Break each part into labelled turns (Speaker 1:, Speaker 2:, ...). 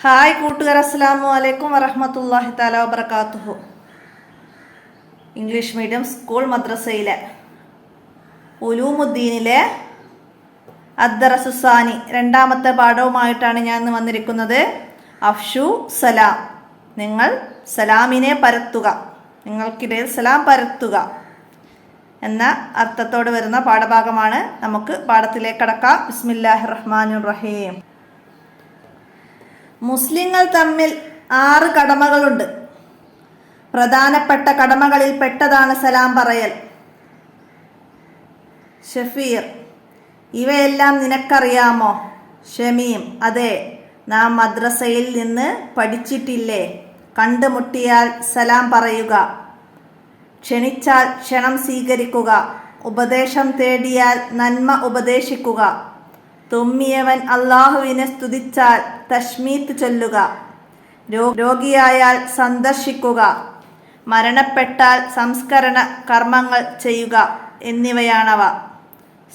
Speaker 1: Hi കൂട്ടുകാർ, അസ്സലാമു അലൈക്കും വറഹ്മത്തുള്ളാഹി തആല വബറകാതുഹു. ഇംഗ്ലീഷ് മീഡിയം സ്കൂൾ മദ്രസയിലെ ഉലൂമുദ്ദീനിലെ അദ്ദറസുസാനി രണ്ടാമത്തെ പാഠവുമായിട്ടാണ് ഞാൻ ഇന്ന് വന്നിരിക്കുന്നത്. അഫ്ഷു സലാം, നിങ്ങൾ സലാമിനെ പരത്തുക, നിങ്ങൾക്കിടയിൽ സലാം പരത്തുക എന്ന അർത്ഥത്തോട് വരുന്ന പാഠഭാഗമാണ്. നമുക്ക് പാഠത്തിലേക്ക് കടക്കാം. ബിസ്മില്ലാഹിർ റഹ്മാനിർ റഹീം. മുസ്ലിങ്ങൾ തമ്മിൽ 6 കടമകളുണ്ട്. പ്രധാനപ്പെട്ട കടമകളിൽ പെട്ടതാണ് സലാം പറയൽ. ഷഫീർ: ഇവയെല്ലാം നിനക്കറിയാമോ? ഷമീം: അതെ, നാം മദ്രസയിൽ നിന്ന് പഠിച്ചിട്ടില്ലേ. കണ്ടുമുട്ടിയാൽ സലാം പറയുക, ക്ഷണിച്ചാൽ ക്ഷണം സ്വീകരിക്കുക, ഉപദേശം തേടിയാൽ നന്മ ഉപദേശിക്കുക, തുമ്മിയവൻ അള്ളാഹുവിനെ സ്തുതിച്ചാൽ തശ്മീത്ത് ചൊല്ലുക, രോഗിയായാൽ സന്ദർശിക്കുക, മരണപ്പെട്ടാൽ സംസ്കരണ കർമ്മങ്ങൾ ചെയ്യുക എന്നിവയാണവ.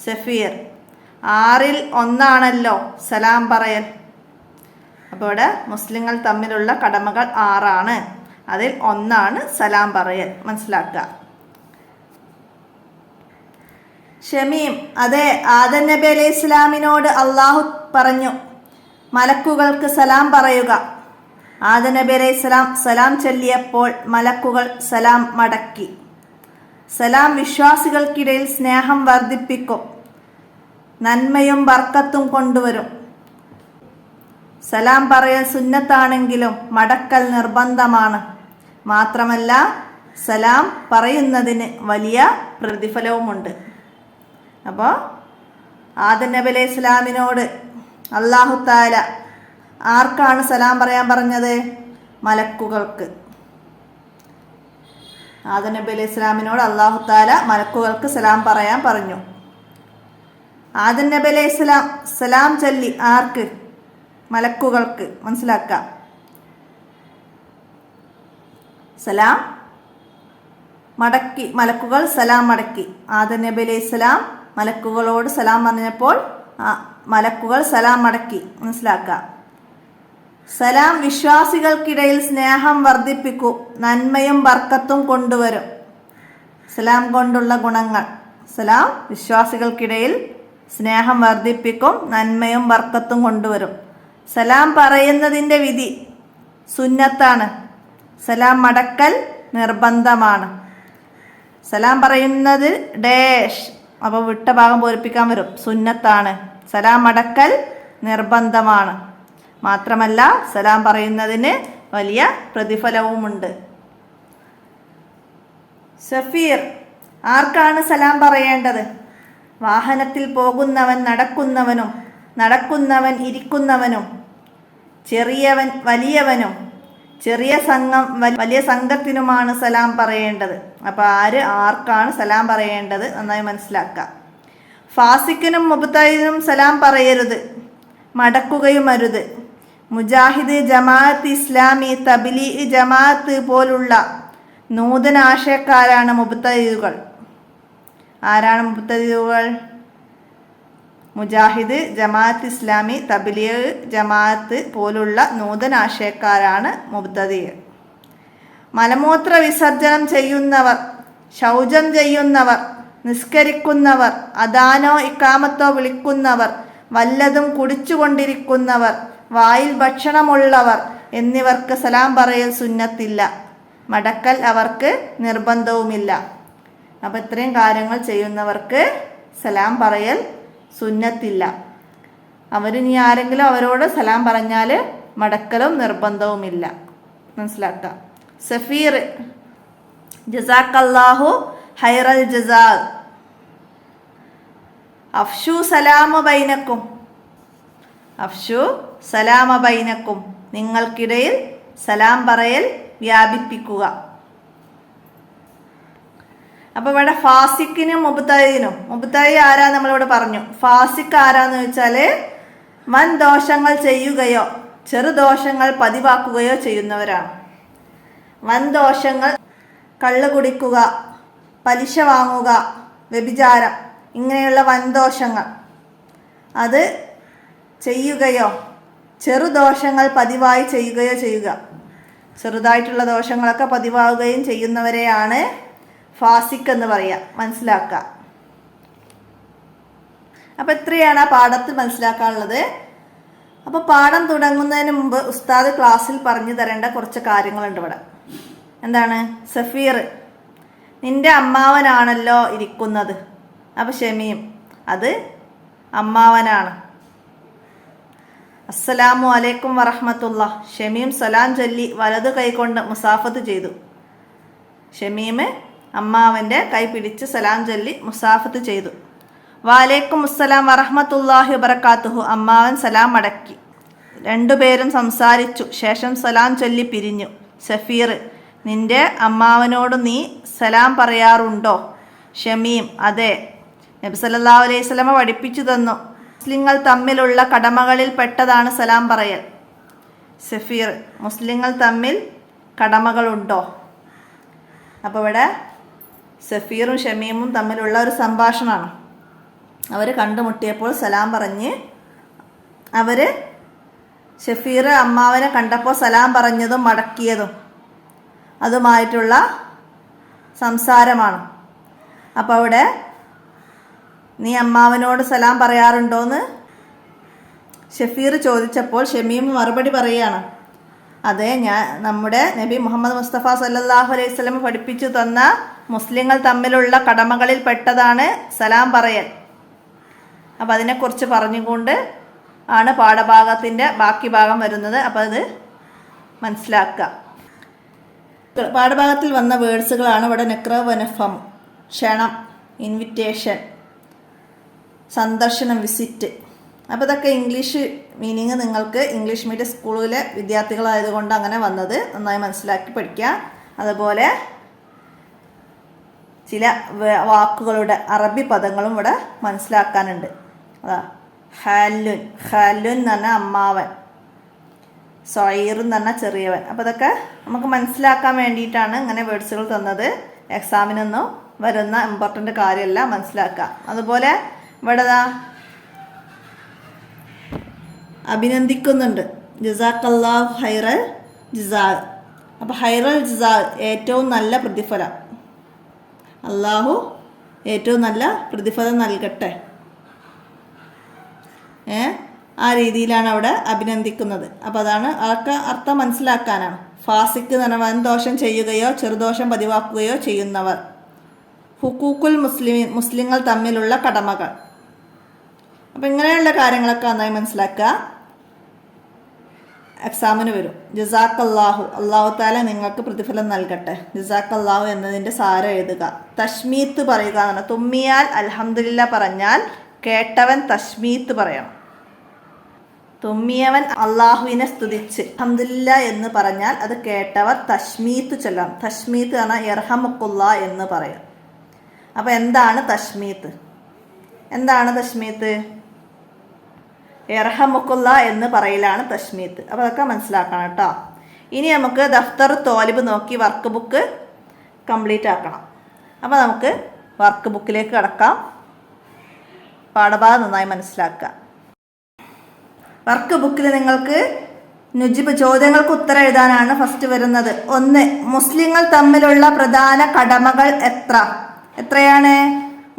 Speaker 1: സഫീർ: 6ൽ ഒന്നാണല്ലോ സലാം പറയൽ. അപ്പോൾ ഇവിടെ മുസ്ലിങ്ങൾ തമ്മിലുള്ള കടമകൾ 6 അതിൽ ഒന്നാണ് സലാം പറയൽ. മനസ്സിലാക്കുക. ഷമീം: അതെ, ആദം നബി അലൈഹി ഇസ്ലാമിനോട് അള്ളാഹു പറഞ്ഞു, മലക്കുകൾക്ക് സലാം പറയുക. ആദം നബി അലൈഹി ഇസ്ലാം സലാം ചൊല്ലിയപ്പോൾ മലക്കുകൾ സലാം മടക്കി. സലാം വിശ്വാസികൾക്കിടയിൽ സ്നേഹം വർദ്ധിപ്പിക്കും, നന്മയും ബർക്കത്തും കൊണ്ടുവരും. സലാം പറയൽ സുന്നത്താണെങ്കിലും മടക്കൽ നിർബന്ധമാണ്. മാത്രമല്ല സലാം പറയുന്നതിന് വലിയ പ്രതിഫലവുമുണ്ട്. അപ്പോൾ ആദം നബി അലൈഹി ഇസ്ലാമിനോട് അല്ലാഹു തആല ആർക്കാണ് സലാം പറയാൻ പറഞ്ഞത്? മലക്കുകൾക്ക്. ആദം നബി അലൈഹി ഇസ്ലാമിനോട് അല്ലാഹു തആല മലക്കുകൾക്ക് സലാം പറയാൻ പറഞ്ഞു. ആദം നബി അലൈഹി ഇസ്ലാം സലാം ചൊല്ലി. ആർക്ക്? മലക്കുകൾക്ക്. മനസ്സിലാക്കാം. സലാം മടക്കി, മലക്കുകൾ സലാം മടക്കി. ആദം നബി അലൈഹി ഇസ്ലാം മലക്കുകളോട് സലാം പറഞ്ഞപ്പോൾ മലക്കുകൾ സലാം മടക്കി. മനസ്സിലാക്കാം. സലാം വിശ്വാസികൾക്കിടയിൽ സ്നേഹം വർദ്ധിപ്പിക്കും, നന്മയും ബർക്കത്തും കൊണ്ടുവരും. സലാം കൊണ്ടുള്ള ഗുണങ്ങൾ: സലാം വിശ്വാസികൾക്കിടയിൽ സ്നേഹം വർദ്ധിപ്പിക്കും, നന്മയും ബർക്കത്തും കൊണ്ടുവരും. സലാം പറയുന്നതിൻ്റെ വിധി സുന്നത്താണ്. സലാം മടക്കൽ നിർബന്ധമാണ്. സലാം പറയുന്നത് ഡാഷ്, അപ്പോൾ വിട്ട ഭാഗം പൂരിപ്പിക്കാൻ വരും. സുന്നത്താണ്. സലാം മടക്കൽ നിർബന്ധമാണ്. മാത്രമല്ല സലാം പറയുന്നതിന് വലിയ പ്രതിഫലവുമുണ്ട്. സഫീർ: ആർക്കാണ് സലാം പറയേണ്ടത്? വാഹനത്തിൽ പോകുന്നവൻ നടക്കുന്നവനും, നടക്കുന്നവൻ ഇരിക്കുന്നവനും, ചെറിയവൻ വലിയവനും, ചെറിയ സംഘം വലിയ സംഘത്തിനുമാണ് സലാം പറയേണ്ടത്. അപ്പോൾ ആർക്കാണ് സലാം പറയേണ്ടത് നന്നായി മനസ്സിലാക്കുക. ഫാസിക്കിനും മുബ്തദിനും സലാം പറയരുത്, മടക്കുകയും അരുത്. മുജാഹിദ്, ജമാഅത്ത് ഇസ്ലാമി, തബ്ലീഗ് ജമാഅത്ത് പോലുള്ള നൂതന ആശയക്കാരാണ് മുബ്തദികൾ. ആരാണ് മുബ്തദികൾ? മുജാഹിദ്, ജമാഅത്ത് ഇസ്ലാമി, തബ്ലീഗ് ജമാഅത്ത് പോലുള്ള നൂതന ആശയക്കാരാണ് മുബ്തദി. മലമൂത്ര വിസർജനം ചെയ്യുന്നവർ, ശൗചം ചെയ്യുന്നവർ, നിസ്കരിക്കുന്നവർ, അദാനോ ഇഖാമത്തോ വിളിക്കുന്നവർ, വല്ലതും കുടിച്ചുകൊണ്ടിരിക്കുന്നവർ, വായിൽ ഭക്ഷണമുള്ളവർ എന്നിവർക്ക് സലാം പറയൽ സുന്നത്തില്ല. മടക്കൽ അവർക്ക് നിർബന്ധവുമില്ല. അപ്പം ഇത്രയും കാര്യങ്ങൾ ചെയ്യുന്നവർക്ക് സലാം പറയൽ സുന്നത്തില്ല. അവരിനി ആരെങ്കിലും അവരോട് സലാം പറഞ്ഞാൽ മടക്കലും നിർബന്ധവുമില്ല. മനസ്സിലാക്കാം. സഫീർ: ജസാക്കല്ലാഹു ഹൈറൽ ജസാ. അഫ്ഷു സലാമ ബൈനക്കും. അഫ്ഷു സലാമ ബൈനക്കും, നിങ്ങൾക്കിടയിൽ സലാം പറയൽ വ്യാപിപ്പിക്കുക. അപ്പോൾ ഇവിടെ ഫാസിക്കിനും മുബ്തദിനും, മുബ്തദി ആരാ നമ്മളിവിടെ പറഞ്ഞു. ഫാസിക്ക് ആരാന്ന് വെച്ചാൽ വൻ ദോഷങ്ങൾ ചെയ്യുകയോ ചെറുദോഷങ്ങൾ പതിവാക്കുകയോ ചെയ്യുന്നവരാണ്. വൻ ദോഷങ്ങൾ കള്ള് കുടിക്കുക, പലിശ വാങ്ങുക, വ്യഭിചാരം, ഇങ്ങനെയുള്ള വൻദോഷങ്ങൾ അത് ചെയ്യുകയോ ചെറുദോഷങ്ങൾ പതിവായി ചെയ്യുകയോ ചെയ്യുക. ചെറുതായിട്ടുള്ള ദോഷങ്ങളൊക്കെ പതിവാകുകയും ചെയ്യുന്നവരെയാണ് ഫാസിഖ് എന്ന് പറയുക. മനസ്സിലാക്കുക. അപ്പം ഇത്രയാണ് ആ പാഠത്തിൽ മനസ്സിലാക്കാനുള്ളത്. അപ്പോൾ പാഠം തുടങ്ങുന്നതിന് മുമ്പ് ഉസ്താദ് ക്ലാസ്സിൽ പറഞ്ഞു തരേണ്ട കുറച്ച് കാര്യങ്ങളുണ്ട് ഇവിടെ. എന്താണ്? സഫീർ, നിന്റെ അമ്മാവനാണല്ലോ ഇരിക്കുന്നത്. അപ്പം ഷമീം, അത് അമ്മാവനാണ്. അസ്സലാമു അലൈക്കും വറഹ്മത്തുള്ളാ. ഷമീം സലാം ചൊല്ലി വലതു കൈകൊണ്ട് മുസാഫത്ത് ചെയ്തു. ഷമീം അമ്മാവൻ്റെ കൈ പിടിച്ച് സലാം ചൊല്ലി മുസാഫത്ത് ചെയ്തു. വലൈക്കും അസ്സലാം വറഹ്മത്തുള്ളാഹി വബറകാതുഹു. അമ്മാവൻ സലാം മടക്കി. രണ്ടുപേരും സംസാരിച്ചു. ശേഷം സലാം ചൊല്ലി പിരിഞ്ഞു. സഫീർ, നിന്റെ അമ്മാവനോട് നീ സലാം പറയാറുണ്ടോ? ഷമീം, അതെ, നബി സല്ലല്ലാഹു അലൈഹി വസല്ലമ പഠിപ്പിച്ചു തന്നു. മുസ്ലിങ്ങൾ തമ്മിലുള്ള കടമകളിൽ പെട്ടതാണ് സലാം പറയൽ. സഫീർ, മുസ്ലിങ്ങൾ തമ്മിൽ കടമകളുണ്ടോ? അപ്പോൾ ഇവിടെ സഫീറും ഷമീമും തമ്മിലുള്ള ഒരു സംഭാഷണമാണ്. അവർ കണ്ടുമുട്ടിയപ്പോൾ സലാം പറഞ്ഞ് ഷഫീർ അമ്മാവനെ കണ്ടപ്പോൾ സലാം പറഞ്ഞതും മടക്കിയതും അതുമായിട്ടുള്ള സംസാരമാണ്. അപ്പോൾ അവിടെ നീ അമ്മാവനോട് സലാം പറയാറുണ്ടോയെന്ന് ഷഫീർ ചോദിച്ചപ്പോൾ ഷമീം മറുപടി പറയുകയാണ്, അതെ, നമ്മുടെ നബി മുഹമ്മദ് മുസ്തഫ സല്ലല്ലാഹു അലൈഹി വസല്ലം പഠിപ്പിച്ചു തന്ന മുസ്ലിങ്ങൾ തമ്മിലുള്ള കടമകളിൽ പെട്ടതാണ് സലാം പറയൽ. അപ്പം അതിനെക്കുറിച്ച് പറഞ്ഞുകൊണ്ട് ആണ് പാഠഭാഗത്തിൻ്റെ ബാക്കി ഭാഗം വരുന്നത്. അപ്പോൾ അത് മനസ്സിലാക്കുക. പാഠഭാഗത്തിൽ വന്ന വേർഡ്സുകളാണ് ഇവിടെ. നക്ര വനഫം, ക്ഷണം, ഇൻവിറ്റേഷൻ, സന്ദർശനം, വിസിറ്റ്. അപ്പോൾ ഇതൊക്കെ ഇംഗ്ലീഷ് മീനിങ് നിങ്ങൾക്ക് ഇംഗ്ലീഷ് മീഡിയം സ്കൂളിലെ വിദ്യാർത്ഥികളായതുകൊണ്ട് അങ്ങനെ വന്നത്. നന്നായി മനസ്സിലാക്കി പഠിക്കുക. അതുപോലെ ചില വാക്കുകളുടെ അറബി പദങ്ങളും ഇവിടെ മനസ്സിലാക്കാനുണ്ട്. അതാ ഹാലുൻ, ഹാലുൻ എന്ന് പറഞ്ഞാൽ അമ്മാവൻ, സൊയീർ എന്ന് പറഞ്ഞാൽ ചെറിയവൻ. അപ്പോൾ ഇതൊക്കെ നമുക്ക് മനസ്സിലാക്കാൻ വേണ്ടിയിട്ടാണ് ഇങ്ങനെ വേർഡ്സുകൾ തന്നത്. എക്സാമിനൊന്നും വരുന്ന ഇമ്പോർട്ടൻ്റ് കാര്യമല്ല, മനസ്സിലാക്കുക. അതുപോലെ ഇവിടെ അഭിനന്ദിക്കുന്നുണ്ട്. ജസാക്കല്ലാഹു ഹൈറൽ ജസാ. അപ്പോൾ ഹൈറൽ ജസാ, ഏറ്റവും നല്ല പ്രതിഫലം. അള്ളാഹു ഏറ്റവും നല്ല പ്രതിഫലം നൽകട്ടെ. ആ രീതിയിലാണ് അവിടെ അഭിനന്ദിക്കുന്നത്. അപ്പോൾ അതാണ് അതൊക്കെ അർത്ഥം മനസ്സിലാക്കാനാണ്. ഫാസിക്ക് എന്ന് പറഞ്ഞാൽ വൻദോഷം ചെയ്യുകയോ ചെറുദോഷം പതിവാക്കുകയോ ചെയ്യുന്നവർ. ഹുക്കൂക്കുൽ മുസ്ലിങ്ങൾ തമ്മിലുള്ള കടമകൾ. അപ്പം ഇങ്ങനെയുള്ള കാര്യങ്ങളൊക്കെ നന്നായി മനസ്സിലാക്കുക. എക്സാമിന് വരും. ജസാക്കല്ലാഹു, അള്ളാഹു താല നിങ്ങൾക്ക് പ്രതിഫലം നൽകട്ടെ. ജസാക്കല്ലാഹു എന്നതിൻ്റെ സാരം എഴുതുക. തഷ്മീത്ത് പറയുക എന്നാണ്. തുമ്മിയാൽ അൽഹംദുലില്ലാ പറഞ്ഞാൽ കേട്ടവൻ തഷ്മീത്ത് പറയണം. തുമ്മിയവൻ അള്ളാഹുവിനെ സ്തുതിച്ച് അൽഹംദുലില്ലാ എന്ന് പറഞ്ഞാൽ അത് കേട്ടവർ തഷ്മീത്ത് ചൊല്ലാം. തഷ്മീത്ത് പറഞ്ഞാൽ യർഹമുക്കുല്ലാ എന്ന് പറയും. അപ്പോൾ എന്താണ് തഷ്മീത്ത്? എന്താണ് തഷ്മീത്ത്? യർഹമുക്കുല്ല എന്ന് പറയലാണ് തഷ്മീത്ത്. അപ്പോൾ അതൊക്കെ മനസ്സിലാക്കണം കേട്ടോ. ഇനി നമുക്ക് ദഫ്തർ തോലിബ് നോക്കി വർക്ക് ബുക്ക് കംപ്ലീറ്റ് ആക്കണം. അപ്പോൾ നമുക്ക് വർക്ക് ബുക്കിലേക്ക് കടക്കാം. പാഠഭാഗം നന്നായി മനസ്സിലാക്കുക. വർക്ക് ബുക്കിൽ നിങ്ങൾക്ക് നുജിബ് ചോദ്യങ്ങൾക്ക് ഉത്തരം എഴുതാനാണ് ഫസ്റ്റ് വരുന്നത്. 1. മുസ്ലിങ്ങൾ തമ്മിലുള്ള പ്രധാന കടമകൾ എത്രയാണ്?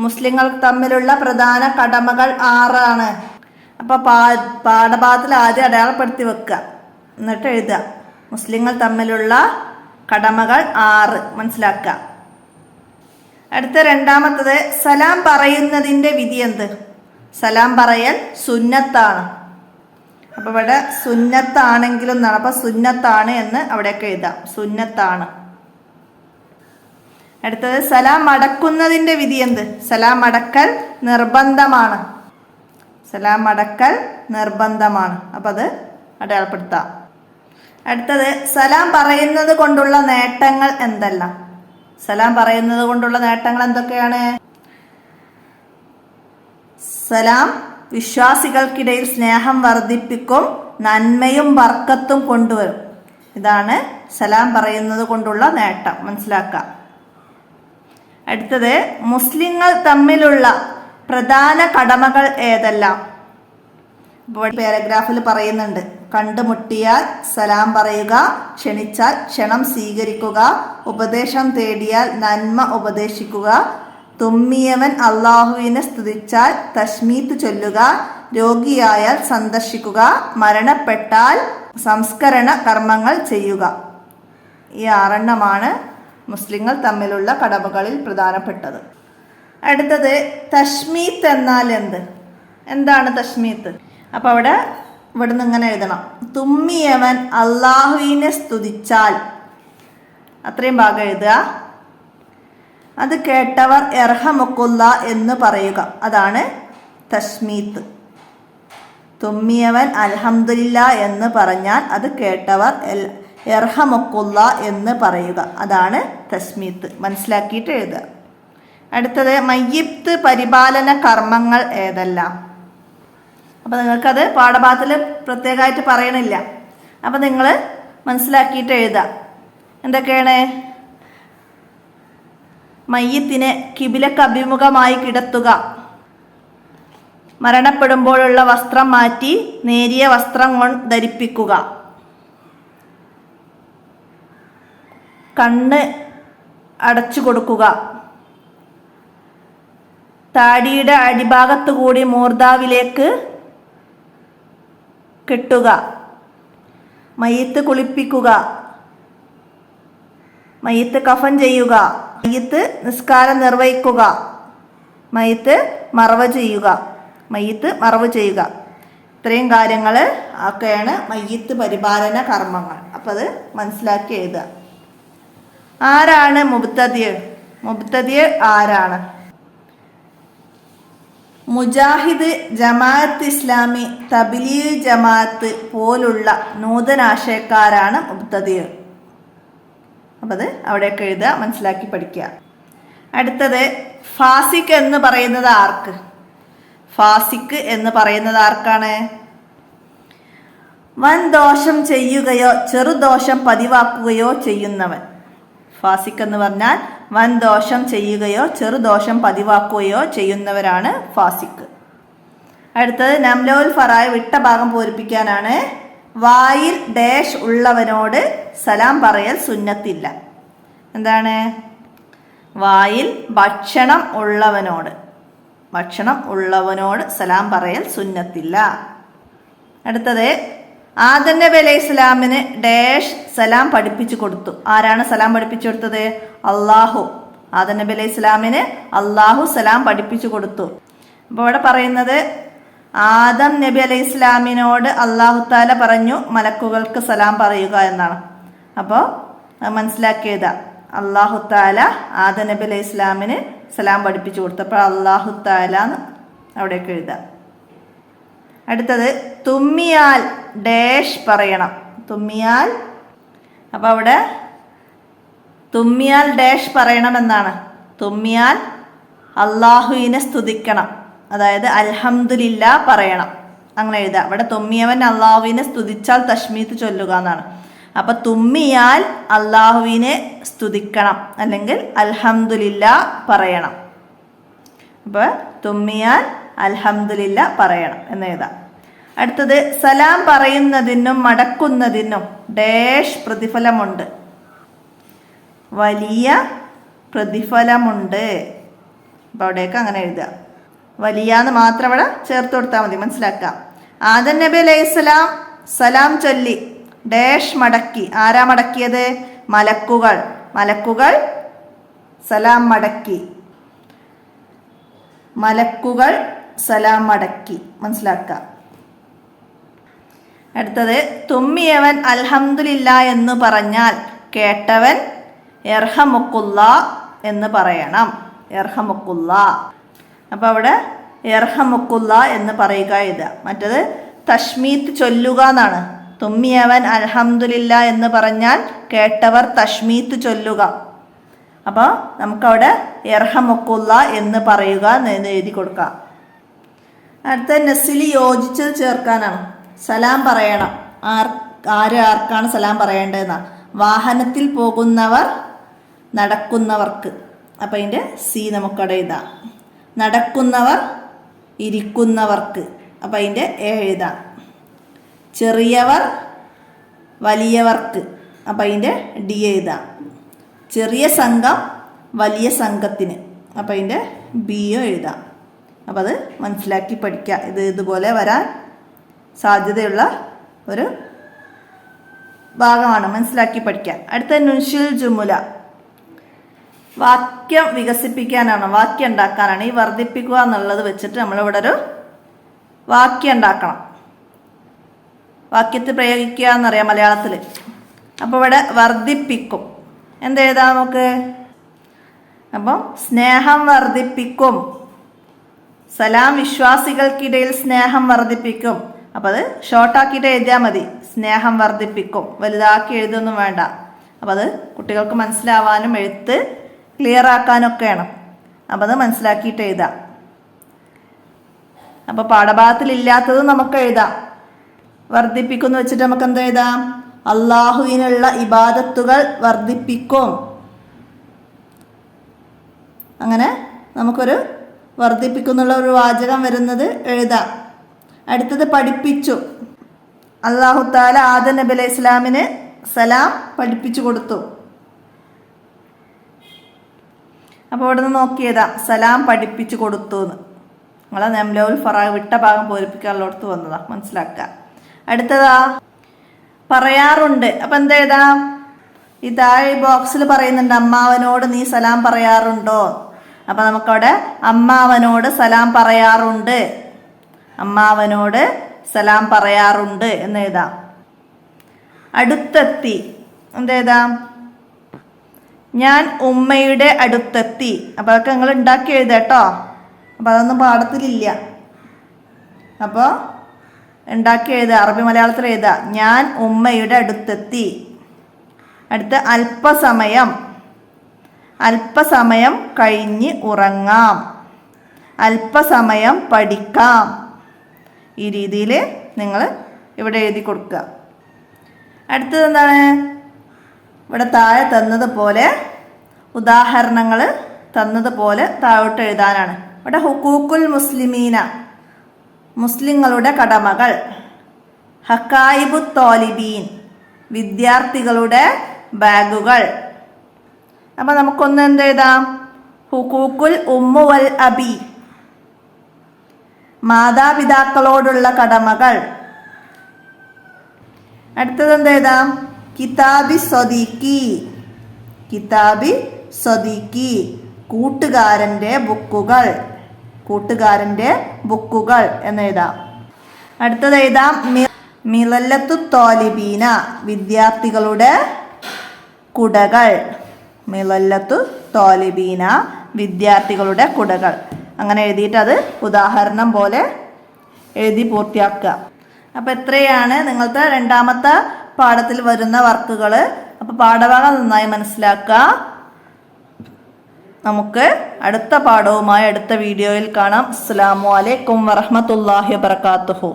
Speaker 1: മുസ്ലിങ്ങൾ തമ്മിലുള്ള പ്രധാന കടമകൾ 6 ആണ്. അപ്പോൾ പാഠഭാഗത്തിൽ ആദ്യം അടയാളപ്പെടുത്തി വെക്കുക, എന്നിട്ട് എഴുതുക. മുസ്ലിങ്ങൾ തമ്മിലുള്ള കടമകൾ 6 മനസ്സിലാക്കുക. അടുത്ത രണ്ടാമത്തത് സലാം പറയുന്നതിൻ്റെ വിധി എന്ത്? സലാം പറയൽ സുന്നത്താണ്. അപ്പോൾ ഇവിടെ സുന്നത്താണെങ്കിലും എന്നാണ്. അപ്പോൾ സുന്നത്താണ് എന്ന് അവിടെയൊക്കെ എഴുതാം. സുന്നത്താണ്. അടുത്തത് സലാം മടക്കുന്നതിൻ്റെ വിധി എന്ത്? സലാം മടക്കൽ നിർബന്ധമാണ്. സലാം മടക്കൽ നിർബന്ധമാണ്. അപ്പം അത് അടയാളപ്പെടുത്താം. അടുത്തത് സലാം പറയുന്നത് കൊണ്ടുള്ള നേട്ടങ്ങൾ എന്തെല്ലാം? സലാം പറയുന്നത് കൊണ്ടുള്ള നേട്ടങ്ങൾ എന്തൊക്കെയാണ്? സലാം വിശ്വാസികൾക്കിടയിൽ സ്നേഹം വർദ്ധിപ്പിക്കും, നന്മയും ബർക്കത്തും കൊണ്ടുവരും. ഇതാണ് സലാം പറയുന്നത് കൊണ്ടുള്ള നേട്ടം. മനസ്സിലാക്കാം. അടുത്തത് മുസ്ലിങ്ങൾ തമ്മിലുള്ള പ്രധാന കടമകൾ ഏതെല്ലാം? ഇപ്പോൾ പാരഗ്രാഫിൽ പറയുന്നുണ്ട്, കണ്ടുമുട്ടിയാൽ സലാം പറയുക, ക്ഷണിച്ചാൽ ക്ഷണം സ്വീകരിക്കുക, ഉപദേശം തേടിയാൽ നന്മ ഉപദേശിക്കുക, തുമ്മിയവൻ അള്ളാഹുവിനെ സ്തുതിച്ചാൽ തസ്മീത്ത് ചൊല്ലുക, രോഗിയായാൽ സന്ദർശിക്കുക, മരണപ്പെട്ടാൽ സംസ്കരണ കർമ്മങ്ങൾ ചെയ്യുക. ഈ 6 മുസ്ലിങ്ങൾ തമ്മിലുള്ള കടമകളിൽ പ്രധാനപ്പെട്ടത്. അടുത്തത് തസ്മീത്ത് എന്നാൽ എന്താണ് തസ്മീത്ത്? അപ്പോൾ ഇവിടുന്ന് ഇങ്ങനെ എഴുതണം, തുമ്മിയവൻ അള്ളാഹുവിനെ സ്തുതിച്ചാൽ, അത്രയും ഭാഗം എഴുതുക. അത് കേട്ടവർ ഇർഹമുക്കുള്ള എന്ന് പറയുക, അതാണ് തസ്മീത്ത്. തുമ്മിയവൻ അൽഹംദുലില്ലാ എന്ന് പറഞ്ഞാൽ അത് കേട്ടവർ ഇർഹമുക്കുള്ള എന്ന് പറയുക, അതാണ് തസ്മീത്ത്. മനസ്സിലാക്കിയിട്ട് എഴുതുക. അടുത്തത് മയ്യിത്ത് പരിപാലന കർമ്മങ്ങൾ ഏതെല്ലാം? അപ്പോൾ നിങ്ങൾക്കത് പാഠഭാഗത്തിൽ പ്രത്യേകമായിട്ട് പറയണില്ല, അപ്പോൾ നിങ്ങൾ മനസ്സിലാക്കിയിട്ട് എഴുതുക. എന്തൊക്കെയാണ്? മയ്യിത്തിനെ കിബിലക്ക് അഭിമുഖമായി കിടത്തുക, മരണപ്പെടുമ്പോഴുള്ള വസ്ത്രം മാറ്റി നേരിയ വസ്ത്രം ധരിപ്പിക്കുക, കണ്ണ് അടച്ചു കൊടുക്കുക, താടിയുടെ അടിഭാഗത്തു കൂടി മൂർധാവിലേക്ക് കെട്ടുക, മയ്യിത്ത് കുളിപ്പിക്കുക, മയ്യിത്ത് കഫൻ ചെയ്യുക, മയ്യിത്ത് നിസ്കാരം നിർവഹിക്കുക, മയ്യിത്ത് മറവ് ചെയ്യുക. ഇത്രയും കാര്യങ്ങൾ ഒക്കെയാണ് മയ്യിത്ത് പരിപാലന കർമ്മങ്ങൾ. അപ്പോൾ അത് മനസ്സിലാക്കി എഴുതുക. ആരാണ് മുബ്തദിയ് ആരാണ്? മുജാഹിദ്, ജമാഅത്ത് ഇസ്ലാമി, തബ്ലീഗ് ജമാഅത്ത് പോലുള്ള നൂതനാശയക്കാരാണ് മുബ്തദിയ്. അപ്പം അത് അവിടെയൊക്കെ എഴുതുക, മനസ്സിലാക്കി പഠിക്കുക. അടുത്തത് ഫാസിഖ് എന്ന് പറയുന്നത് ആർക്ക്? ഫാസിഖ് എന്ന് പറയുന്നത് ആർക്കാണ്? വൻ ദോഷം ചെയ്യുകയോ ചെറുദോഷം പതിവാക്കുകയോ ചെയ്യുന്നവൻ. ഫാസിഖ് എന്ന് പറഞ്ഞാൽ വൻ ദോഷം ചെയ്യുകയോ ചെറുദോഷം പതിവാക്കുകയോ ചെയ്യുന്നവരാണ് ഫാസിഖ്. അടുത്തത് നംലൗൽ ഫറായ് വിട്ട ഭാഗം പൂരിപ്പിക്കാനാണ്. വായിൽ ഡാഷ് ഉള്ളവനോട് സലാം പറയൽ സുന്നത്തില്ല. എന്താണ്? വായിൽ ഭക്ഷണം ഉള്ളവനോട് സലാം പറയൽ സുന്നത്തില്ല. അടുത്തത് ആദം നബി അലൈഹി ഇസ്ലാമിന് ഡാഷ് സലാം പഠിപ്പിച്ചു കൊടുത്തു. ആരാണ് സലാം പഠിപ്പിച്ചു കൊടുത്തത്? അള്ളാഹു. ആദം നബി അലൈഹി ഇസ്ലാമിന് അള്ളാഹു സലാം പഠിപ്പിച്ചു കൊടുത്തു. അപ്പോൾ ഇവിടെ പറയുന്നത് ആദം നബി അലൈഹി ഇസ്ലാമിനോട് അള്ളാഹു താല പറഞ്ഞു മലക്കുകൾക്ക് സലാം പറയുക എന്നാണ്. അപ്പോൾ മനസ്സിലാക്കിയത് അള്ളാഹു താല ആദം നബി അലൈഹി ഇസ്ലാമിന് സലാം പഠിപ്പിച്ചു കൊടുത്തു. അപ്പോൾ അള്ളാഹു താല അവിടേക്ക് എഴുതാം. അടുത്തത് തുമ്മിയാൽ ഡാഷ് പറയണം. തുമ്മിയാൽ, അപ്പോൾ അവിടെ തുമ്മിയാൽ ഡാഷ് പറയണം എന്നാണ്. തുമ്മിയാൽ അള്ളാഹുവിനെ സ്തുതിക്കണം, അതായത് അൽഹംദുലില്ലാ പറയണം, അങ്ങനെ എഴുതാം. അവിടെ തുമ്മിയവൻ അള്ളാഹുവിനെ സ്തുതിച്ചാൽ തസ്മീത്ത് ചൊല്ലുക എന്നാണ്. അപ്പം തുമ്മിയാൽ അള്ളാഹുവിനെ സ്തുതിക്കണം, അല്ലെങ്കിൽ അൽഹംദുലില്ലാ പറയണം. അപ്പോൾ തുമ്മിയാൽ അൽഹംദുലില്ലാ പറയണം എന്ന് എഴുതാം. അടുത്തത് സലാം പറയുന്നതിനും മടക്കുന്നതിനും ഡാഷ് പ്രതിഫലമുണ്ട്. വലിയ പ്രതിഫലമുണ്ട്. അപ്പോൾ അവിടേക്ക് അങ്ങനെ എഴുതുക. വലിയ എന്ന് മാത്രം അവിടെ ചേർത്ത് കൊടുത്താൽ മതി, മനസ്സിലാക്കാം. ആദം നബി അലൈഹിസ്സലാം സലാം ചൊല്ലി ഡാഷ് മടക്കി. ആരാ മടക്കിയത്? മലക്കുകൾ സലാം മടക്കി. സലാം മടക്കി, മനസ്സിലാക്കാം. അടുത്തത് തുമ്മിയവൻ അൽഹംദുലില്ലാ എന്ന് പറഞ്ഞാൽ കേട്ടവൻ ഇർഹമുക്കുള്ള എന്ന് പറയണം. ഇർഹമുക്കുള്ള. അപ്പോൾ അവിടെ ഇർഹമുക്കുള്ള എന്ന് പറയുക എഴുതുക. മറ്റത് തസ്മീത്ത് ചൊല്ലുക എന്നാണ്. തുമ്മിയവൻ അൽഹംദുലില്ലാ എന്ന് പറഞ്ഞാൽ കേട്ടവർ തസ്മീത്ത് ചൊല്ലുക. അപ്പോൾ നമുക്കവിടെ ഇർഹമുക്കുള്ള എന്ന് പറയുക എന്ന് എഴുതി കൊടുക്കാം. അടുത്ത നസ്ലി യോജിച്ചത് ചേർക്കാനാണ്. സലാം പറയണം. ആർക്കാണ് സലാം പറയേണ്ടതെന്നാണ്. വാഹനത്തിൽ പോകുന്നവർ, നടക്കുന്നവർക്ക്. അപ്പം അതിൻ്റെ സി നമുക്കവിടെ എഴുതാം. നടക്കുന്നവർ, ഇരിക്കുന്നവർക്ക്. അപ്പം അതിൻ്റെ എ എഴുതാം. ചെറിയവർ വലിയവർക്ക്, അപ്പം അതിൻ്റെ ഡി എഴുതാം. ചെറിയ സംഘം വലിയ സംഘത്തിന്, അപ്പം അതിൻ്റെ ബിയോ എഴുതാം. അപ്പം അത് മനസ്സിലാക്കി പഠിക്കുക. ഇതുപോലെ വരാൻ സാധ്യതയുള്ള ഒരു ഭാഗമാണ്, മനസ്സിലാക്കി പഠിക്കുക. അടുത്ത നുൻഷിൽ ജുമുല, വാക്യം വികസിപ്പിക്കാനാണ്, വാക്യം ഉണ്ടാക്കാനാണ്. ഈ വർദ്ധിപ്പിക്കുക എന്നുള്ളത് വെച്ചിട്ട് നമ്മളിവിടെ ഒരു വാക്യം ഉണ്ടാക്കണം. വാക്യത്തിൽ പ്രയോഗിക്കുക എന്നറിയാം മലയാളത്തിൽ. അപ്പോൾ ഇവിടെ വർദ്ധിപ്പിക്കും എന്തെഴുതാം നമുക്ക്? അപ്പം സ്നേഹം വർദ്ധിപ്പിക്കും. സലാം വിശ്വാസികൾക്കിടയിൽ സ്നേഹം വർദ്ധിപ്പിക്കും. അപ്പം അത് ഷോർട്ടാക്കിയിട്ട് എഴുതിയാൽ മതി. സ്നേഹം വർദ്ധിപ്പിക്കും, വലുതാക്കി എഴുതൊന്നും വേണ്ട. അപ്പം അത് കുട്ടികൾക്ക് മനസ്സിലാവാനും എഴുത്ത് ക്ലിയർ ആക്കാനൊക്കെയാണ്. അപ്പം അത് മനസ്സിലാക്കിയിട്ട് എഴുതാം. അപ്പോൾ പാഠഭാഗത്തിലില്ലാത്തത് നമുക്ക് എഴുതാം. വർദ്ധിപ്പിക്കുമെന്ന് വെച്ചിട്ട് നമുക്ക് എന്താ എഴുതാം? അള്ളാഹുവിനുള്ള ഇബാദത്തുകൾ വർദ്ധിപ്പിക്കും. അങ്ങനെ നമുക്കൊരു വർദ്ധിപ്പിക്കുന്നുള്ള ഒരു വാചകം വരുന്നത് എഴുതാം. അടുത്തത് പഠിപ്പിച്ചു. അല്ലാഹു തആല ആദം നബി അലൈഹി ഇസ്ലാമിന് സലാം പഠിപ്പിച്ചു കൊടുത്തു. അപ്പോൾ ഇവിടെ നിന്ന് നോക്കിയതാ സലാം പഠിപ്പിച്ചു കൊടുത്തു എന്ന്. നിങ്ങളെ നെംലൗൽ ഫറാഗ് വിട്ട ഭാഗം പൂരിപ്പിക്കാനുള്ളടത്ത് വന്നതാ, മനസ്സിലാക്കുക. അടുത്തതാ പറയാറുണ്ട്. അപ്പം എന്താ എഴുതാം? ഈ താഴെ ബോക്സിൽ പറയുന്നുണ്ട് അമ്മാവനോട് നീ സലാം പറയാറുണ്ടോ? അപ്പം നമുക്കവിടെ അമ്മാവനോട് സലാം പറയാറുണ്ട്, അമ്മാവനോട് സലാം പറയാറുണ്ട് എന്ന് എഴുതാം. അടുത്തെത്തി എന്തെഴുതാം? ഞാൻ ഉമ്മയുടെ അടുത്തെത്തി. അപ്പം അതൊക്കെ നിങ്ങൾ ഉണ്ടാക്കി എഴുതാട്ടോ. അപ്പം അതൊന്നും പാഠത്തിലില്ല. അപ്പോൾ ഉണ്ടാക്കി എഴുതുക, അറബി മലയാളത്തിൽ എഴുതുക. ഞാൻ ഉമ്മയുടെ അടുത്തെത്തി. അടുത്ത അല്പസമയം, അല്പസമയം കഴിഞ്ഞ് ഉറങ്ങാം, അല്പസമയം പഠിക്കാം. ഈ രീതിയിൽ നിങ്ങൾ ഇവിടെ എഴുതി കൊടുക്കുക. അടുത്തത് എന്താണ്? ഇവിടെ താഴെ തന്നതുപോലെ ഉദാഹരണങ്ങൾ തന്നതുപോലെ താഴോട്ട് എഴുതാനാണ്. ഇവിടെ ഹുക്കൂക്കുൽ മുസ്ലിമീന, മുസ്ലിങ്ങളുടെ കടമകൾ. ഹക്കായിബു തോലിബീൻ, വിദ്യാർത്ഥികളുടെ ബാഗുകൾ. അപ്പം നമുക്കൊന്ന് എന്ത് എഴുതാം? ഹുക്കൂക്കുൽ ഉമ്മു വൽ അബി, മാതാപിതാക്കളോടുള്ള കടമകൾ. അടുത്തത് എന്ത് എഴുതാം? കിതാബി സ്വദീഖി, കിതാബി സ്വദീഖി, കൂട്ടുകാരൻ്റെ ബുക്കുകൾ, കൂട്ടുകാരൻ്റെ ബുക്കുകൾ എന്ന് എഴുതാം. അടുത്തത് എഴുതാം മിളല്ലത്തു തോലിബീന, വിദ്യാർത്ഥികളുടെ കുടകൾ. മിളല്ലത്തു തോലിബീന, വിദ്യാർത്ഥികളുടെ കുടകൾ. അങ്ങനെ എഴുതിയിട്ട് അത് ഉദാഹരണം പോലെ എഴുതി പൂർത്തിയാക്കുക. അപ്പം എത്രയാണ് നിങ്ങളുടെ രണ്ടാമത്തെ പാഠത്തിൽ വരുന്ന വർക്കുകൾ. അപ്പോൾ പാഠഭാഗം നന്നായി മനസ്സിലാക്കുക. നമുക്ക് അടുത്ത പാഠവുമായി അടുത്ത വീഡിയോയിൽ കാണാം. അസ്സലാമു അലൈക്കും വറഹ്മത്തുള്ളാഹി വബറകാതുഹു.